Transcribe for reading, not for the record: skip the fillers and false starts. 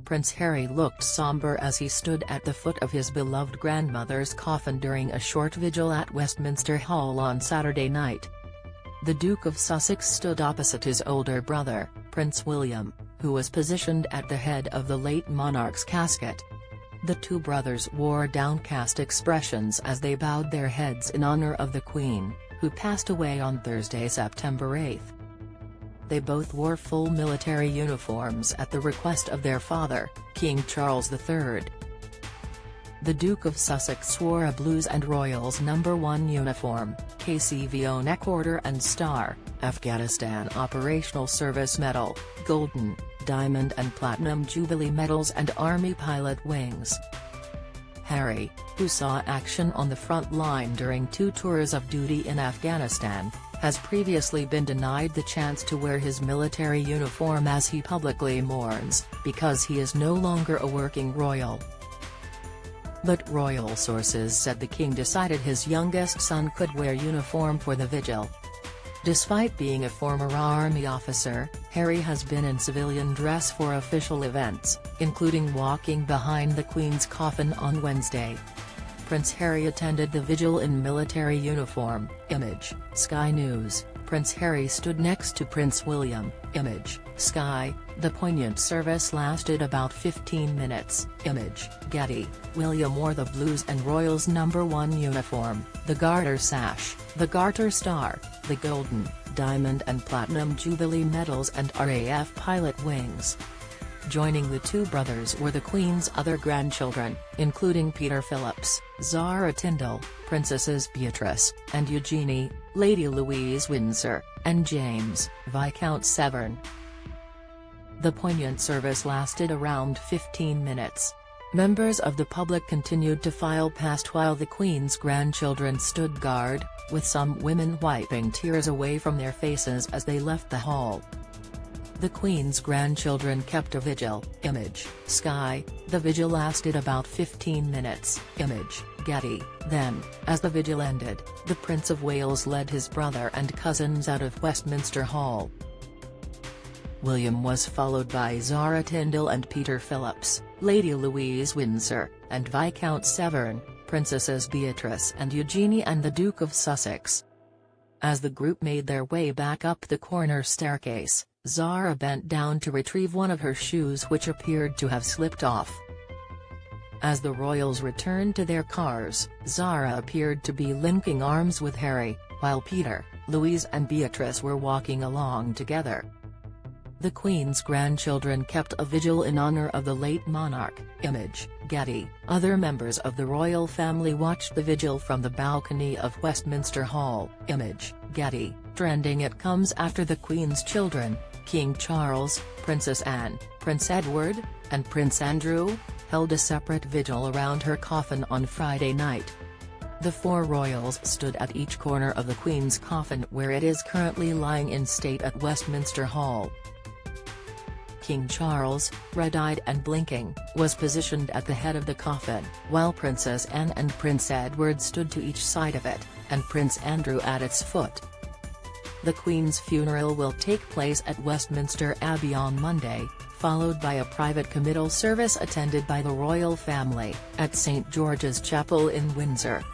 Prince Harry looked sombre as he stood at the foot of his beloved grandmother's coffin during a short vigil at Westminster Hall on Saturday night. The Duke of Sussex stood opposite his older brother, Prince William, who was positioned at the head of the late monarch's casket. The two brothers wore downcast expressions as they bowed their heads in honor of the Queen, who passed away on Thursday, September 8. They both wore full military uniforms at the request of their father, King Charles III. The Duke of Sussex wore a Blues and Royals No. 1 uniform, KCVO neck order and star, Afghanistan Operational Service Medal, Golden, Diamond and Platinum Jubilee medals and Army Pilot Wings. Harry, who saw action on the front line during 2 tours of duty in Afghanistan, has previously been denied the chance to wear his military uniform as he publicly mourns, because he is no longer a working royal. But royal sources said the king decided his youngest son could wear uniform for the vigil. Despite being a former army officer, Harry has been in civilian dress for official events, including walking behind the Queen's coffin on Wednesday. Prince Harry attended the vigil in military uniform. Image, Sky News. Prince Harry stood next to Prince William. Image, Sky. The poignant service lasted about 15 minutes. Image, Getty. William wore the Blues and Royals No. 1 uniform, the Garter sash, the Garter star, the Golden, Diamond and Platinum Jubilee medals and RAF Pilot Wings. Joining the two brothers were the Queen's other grandchildren, including Peter Phillips, Zara Tindall, Princesses Beatrice and Eugenie, Lady Louise Windsor, and James, Viscount Severn. The poignant service lasted around 15 minutes. Members of the public continued to file past while the Queen's grandchildren stood guard, with some women wiping tears away from their faces as they left the hall. The Queen's grandchildren kept a vigil. Image, Sky. The vigil lasted about 15 minutes. Image, Getty. Then, as the vigil ended, the Prince of Wales led his brother and cousins out of Westminster Hall. William was followed by Zara Tindall and Peter Phillips, Lady Louise Windsor, and Viscount Severn, Princesses Beatrice and Eugenie and the Duke of Sussex. As the group made their way back up the corner staircase, Zara bent down to retrieve one of her shoes which appeared to have slipped off. As the royals returned to their cars, Zara appeared to be linking arms with Harry, while Peter, Louise and Beatrice were walking along together. The Queen's grandchildren kept a vigil in honor of the late monarch. Image, Getty. Other members of the royal family watched the vigil from the balcony of Westminster Hall. Image, Getty. Trending. It comes after the Queen's children, King Charles, Princess Anne, Prince Edward, and Prince Andrew, held a separate vigil around her coffin on Friday night. The 4 royals stood at each corner of the Queen's coffin where it is currently lying in state at Westminster Hall. King Charles, red-eyed and blinking, was positioned at the head of the coffin, while Princess Anne and Prince Edward stood to each side of it, and Prince Andrew at its foot. The Queen's funeral will take place at Westminster Abbey on Monday, followed by a private committal service attended by the royal family, at St George's Chapel in Windsor.